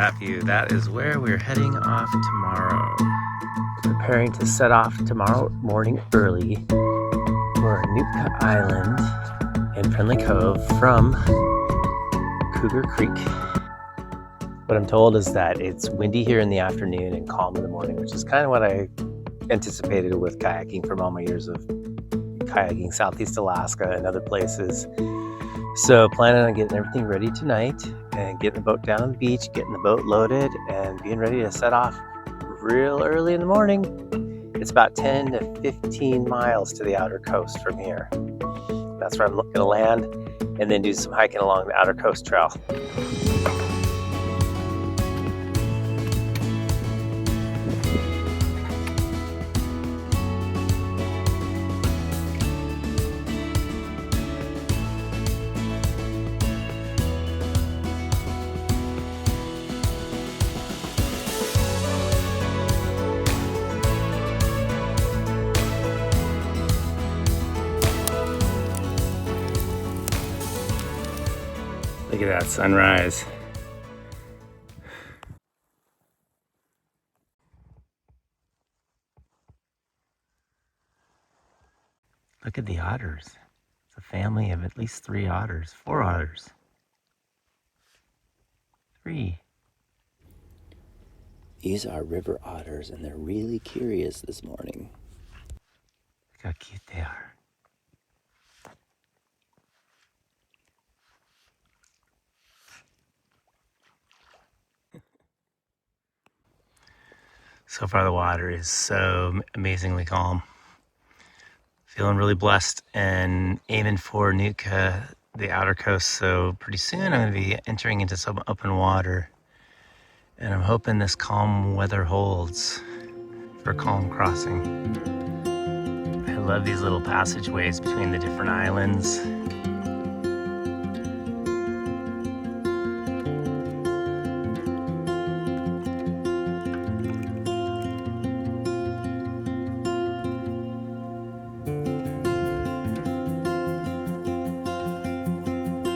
that view. That is where we're heading off tomorrow. Preparing to set off tomorrow morning early for Nootka Island in Friendly Cove from Cougar Creek. What I'm told is that it's windy here in the afternoon and calm in the morning, which is kind of what I anticipated with kayaking from all my years of kayaking Southeast Alaska and other places. So planning on getting everything ready tonight and getting the boat down on the beach, getting the boat loaded and being ready to set off real early in the morning. It's about 10 to 15 miles to the outer coast from here. That's where I'm looking to land and then do some hiking along the outer coast trail. Look at that sunrise. Look at the otters. It's a family of at least 3 otters, 4 otters. 3. These are river otters and they're really curious this morning. Look how cute they are. So far the water is so amazingly calm. Feeling really blessed and aiming for Nootka, the outer coast. So pretty soon I'm going to be entering into some open water. And I'm hoping this calm weather holds for calm crossing. I love these little passageways between the different islands.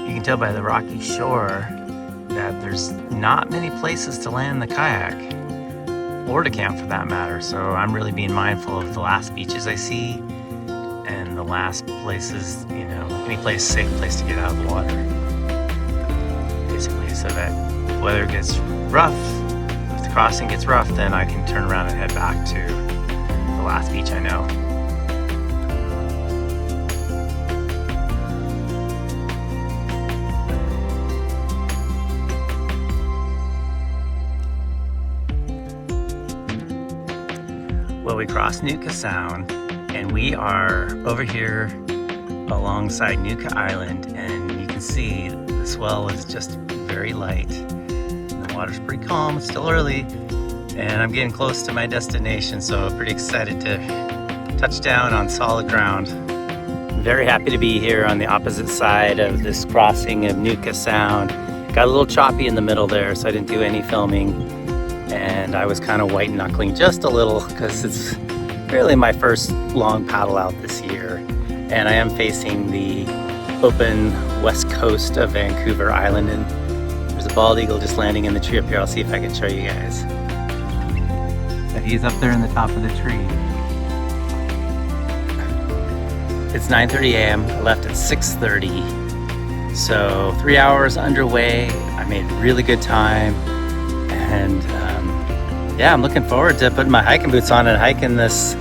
You can tell by the rocky shore that there's not many places to land the kayak, or to camp for that matter. So I'm really being mindful of the last beaches I see and the last places, any place, safe place to get out of the water. Basically, so that if the weather gets rough, if the crossing gets rough, then I can turn around and head back to the last beach I know. Well, we crossed Nootka Sound and we are over here alongside Nootka Island, and you can see the swell is just very light. The water's pretty calm, it's still early, and I'm getting close to my destination, so I'm pretty excited to touch down on solid ground. I'm very happy to be here on the opposite side of this crossing of Nootka Sound. Got a little choppy in the middle there, so I didn't do any filming. And I was kind of white knuckling just a little because it's really my first long paddle out this year. And I am facing the open west coast of Vancouver Island, and there's a bald eagle just landing in the tree up here. I'll see if I can show you guys. But he's up there in the top of the tree. It's 9:30 a.m. I left at 6:30. So 3 hours underway. I made really good time. And yeah, I'm looking forward to putting my hiking boots on and hiking this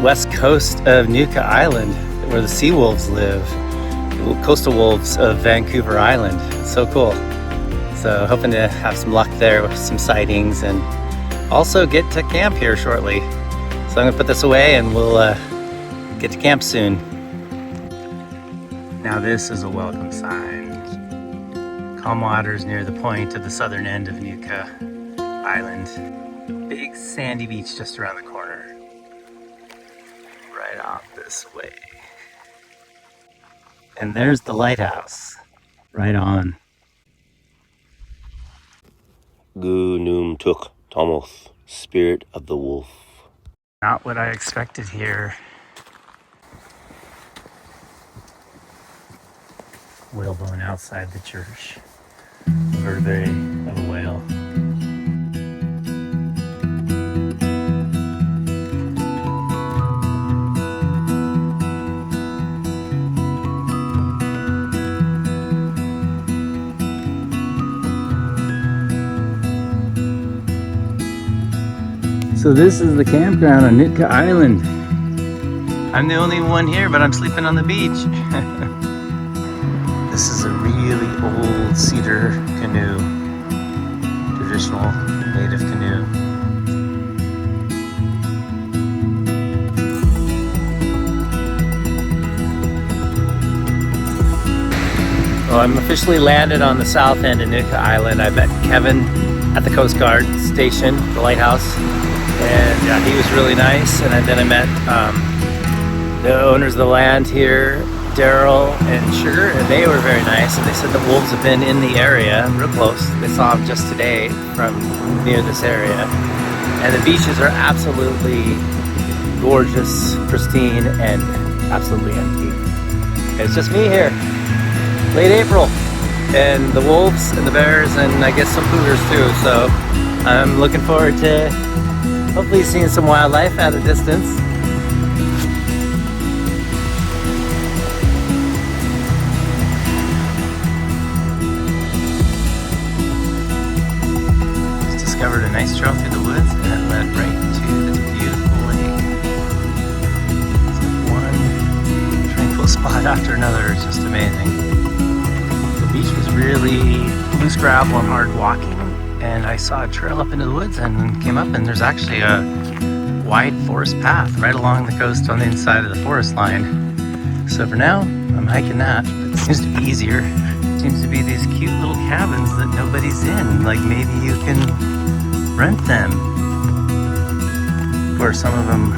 west coast of Nootka Island, where the sea wolves live, the coastal wolves of Vancouver Island. It's so cool. So hoping to have some luck there with some sightings and also get to camp here shortly. So I'm gonna put this away and we'll get to camp soon. Now this is a welcome sign. Calm waters near the point of the southern end of Nootka Island. Big sandy beach just around the corner. Right off this way. And there's the lighthouse. Right on. Gu Num Tuk Tomoth, Spirit of the Wolf. Not what I expected here. Whalebone outside the church. Vertebrae of a whale. So this is the campground on Nootka Island. I'm the only one here, but I'm sleeping on the beach. This is a really old cedar canoe, traditional native canoe. Well, I'm officially landed on the south end of Nootka Island. I met Kevin at the Coast Guard station, the lighthouse, and he was really nice. And then I met the owners of the land here, Daryl and Sugar, and they were very nice. And they said the wolves have been in the area, real close. They saw them just today from near this area. And the beaches are absolutely gorgeous, pristine, and absolutely empty. It's just me here. Late April, and the wolves and the bears and I guess some cougars too, so I'm looking forward to hopefully seeing some wildlife at a distance. Just discovered a nice trail through the woods and it led right to this beautiful lake. It's like one tranquil spot after another. It's just amazing. The beach was really loose gravel and hard walking, and I saw a trail up into the woods and came up, and there's actually a wide forest path right along the coast on the inside of the forest line. So for now, I'm hiking that. It seems to be easier. It seems to be these cute little cabins that nobody's in. Like maybe you can rent them. Of course, some of them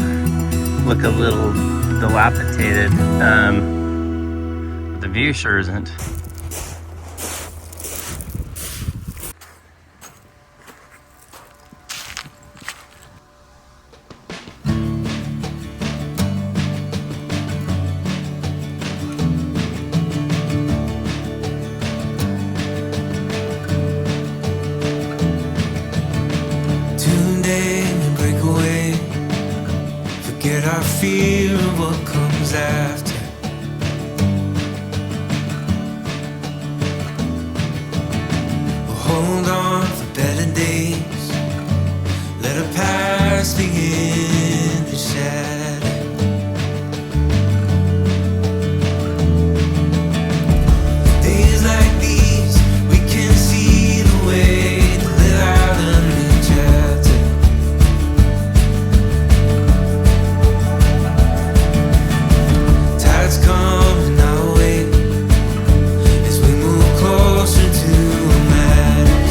look a little dilapidated. But the view sure isn't. I fear what comes after. We'll hold on for better days. Let our past begin to shatter. Days like these, we can see the way to live out a new chapter. Coming our way as we move closer to a match.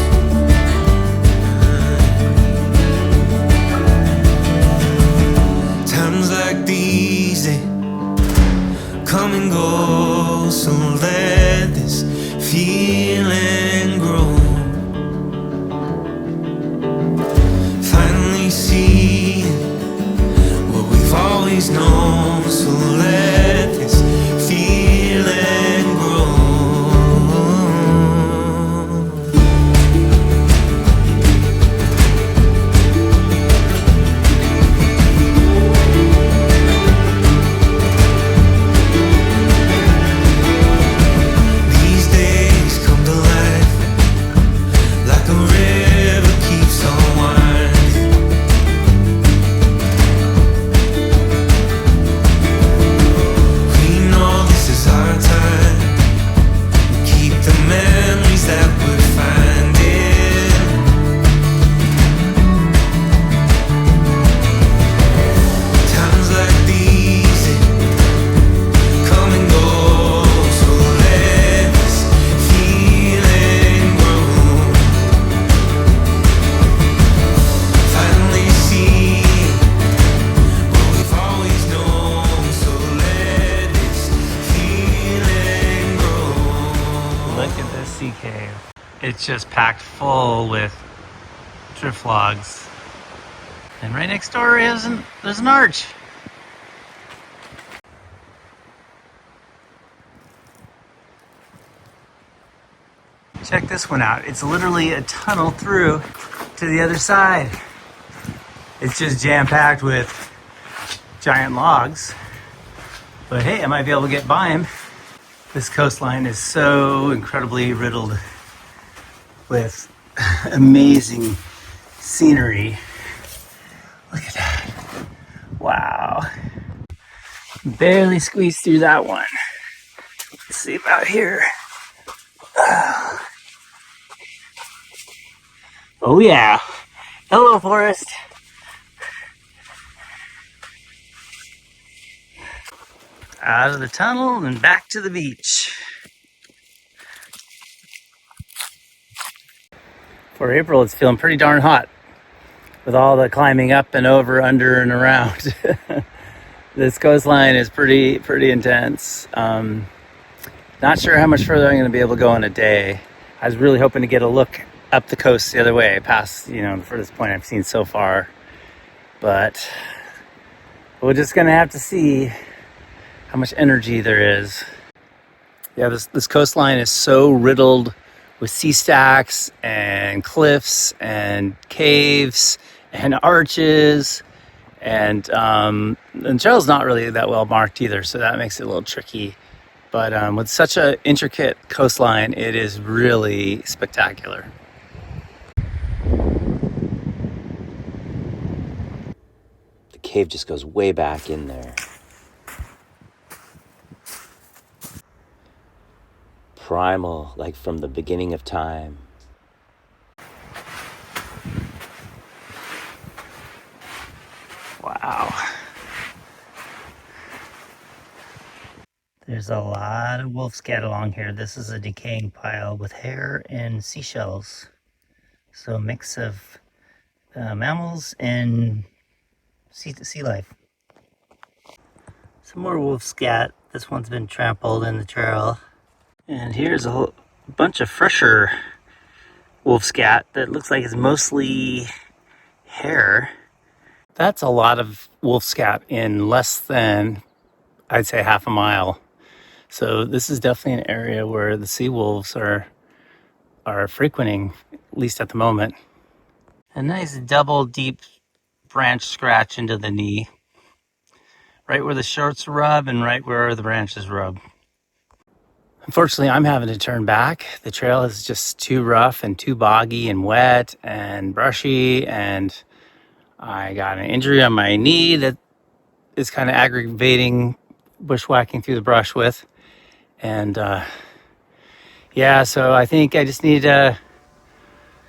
Times like these, they come and go, so let this feeling grow. Finally see what we've always known, so let this feeling grow. These days come to life like a river keeps on winding. We know this is our time. We keep the memories that we're finding. Times like these, they come and go, so let this feeling grow. Finally see what we've always known, so let this feeling grow. Look at this sea cave. It's just packed full with drift logs. And right next door there's an arch. Check this one out. It's literally a tunnel through to the other side. It's just jam-packed with giant logs. But hey, I might be able to get by them. This coastline is so incredibly riddled with amazing scenery. Look at that. Wow. Barely squeezed through that one. Let's see about here. Oh yeah. Hello, forest. Out of the tunnel and back to the beach. For April, it's feeling pretty darn hot with all the climbing up and over, under, and around. This coastline is pretty intense. Not sure how much further I'm going to be able to go in a day. I was really hoping to get a look up the coast the other way, past, the furthest point I've seen so far. But we're just going to have to see how much energy there is. Yeah, this coastline is so riddled with sea stacks and cliffs and caves and arches. And the trail's not really that well marked either, so that makes it a little tricky. But with such an intricate coastline, it is really spectacular. The cave just goes way back in there. Primal, like from the beginning of time. Wow. There's a lot of wolf scat along here. This is a decaying pile with hair and seashells. So a mix of mammals and sea life. Some more wolf scat. This one's been trampled in the trail. And here's a whole bunch of fresher wolf scat that looks like it's mostly hair. That's a lot of wolf scat in less than, I'd say, half a mile. So this is definitely an area where the sea wolves are frequenting, at least at the moment. A nice double deep branch scratch into the knee, right where the shorts rub and right where the branches rub. Unfortunately, I'm having to turn back. The trail is just too rough and too boggy and wet and brushy, and I got an injury on my knee that is kind of aggravating bushwhacking through the brush with. And yeah, so I think I just need to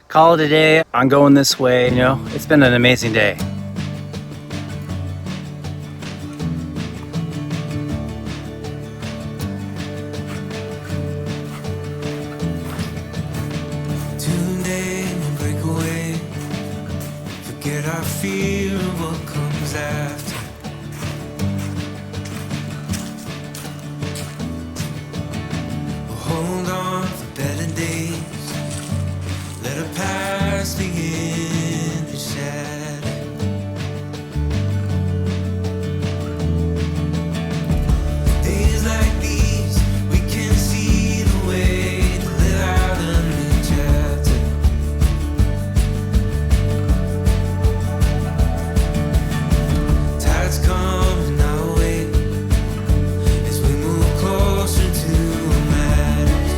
call it a day on going this way. It's been an amazing day. Tune in and break away. Forget our fear of what comes after. We'll hold on for better days. Let our past begin to shatter. Days like these, we can see the way to live out a new chapter. Tides coming our way as we move closer to what matters.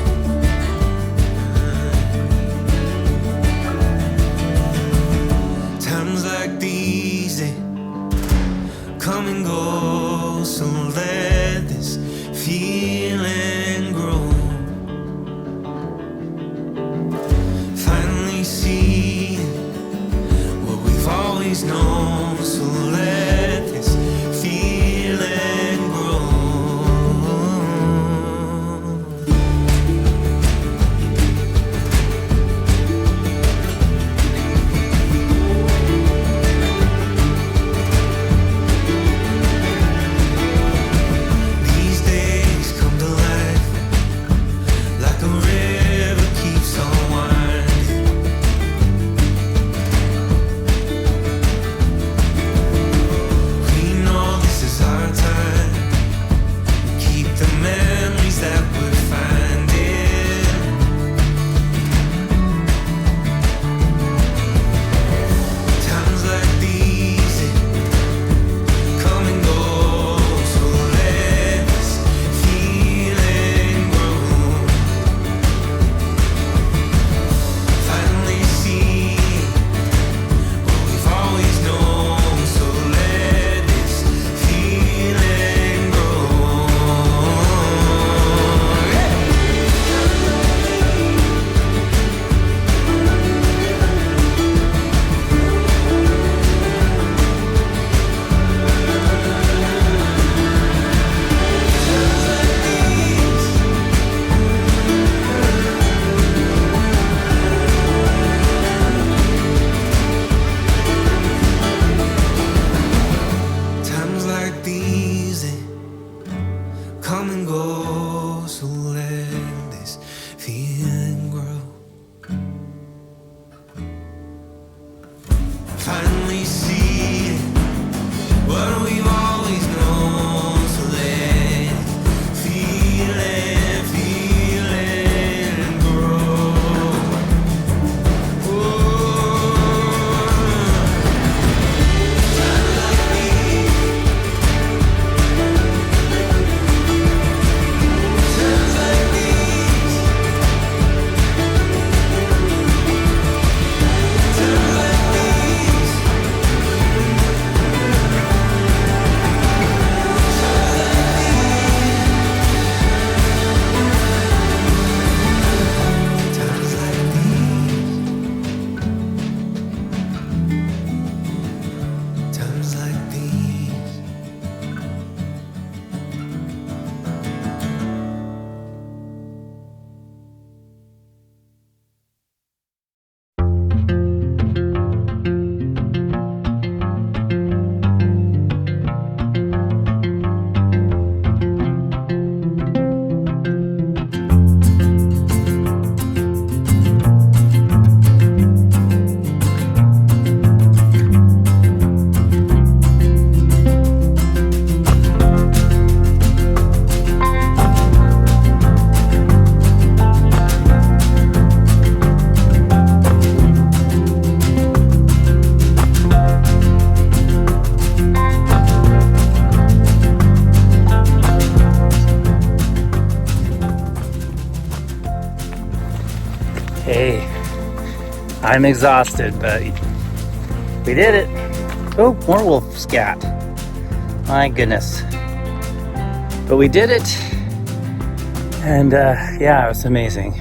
Okay, I'm exhausted, but we did it. Oh, more wolf scat. My goodness. But we did it. And yeah, it was amazing.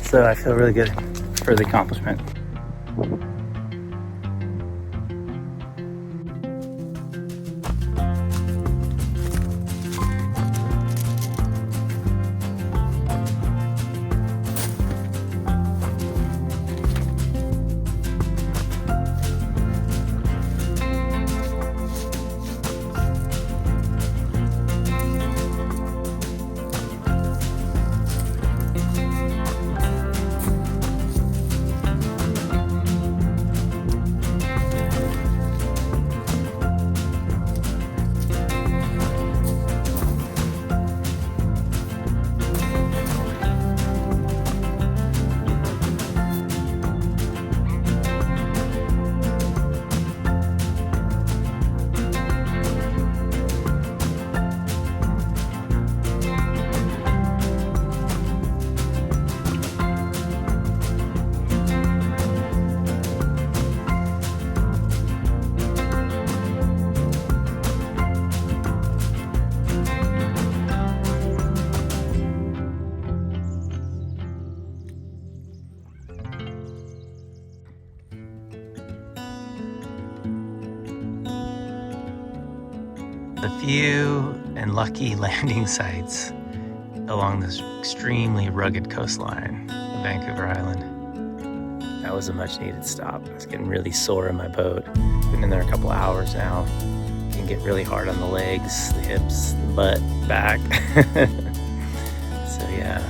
So I feel really good for the accomplishment. The few and lucky landing sites along this extremely rugged coastline of Vancouver Island. That was a much needed stop. I was getting really sore in my boat. Been in there a couple hours now. It can get really hard on the legs, the hips, the butt, back. So yeah.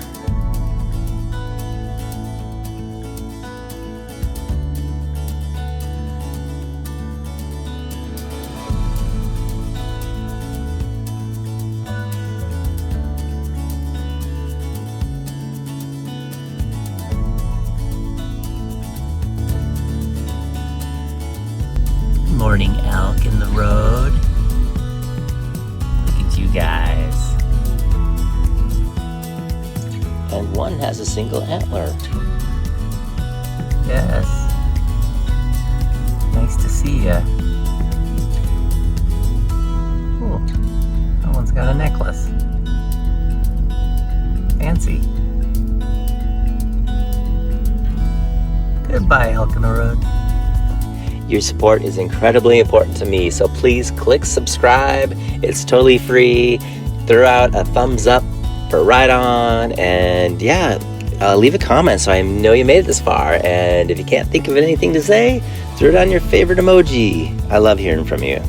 Morning elk in the road. Look at you guys. And one has a single antler. Yes. Nice to see ya. Cool. That one's got a necklace. Fancy. Goodbye, elk in the road. Your support is incredibly important to me, so please click subscribe. It's totally free. Throw out a thumbs up for right on, and yeah, leave a comment so I know you made it this far. And if you can't think of anything to say, throw down your favorite emoji. I love hearing from you.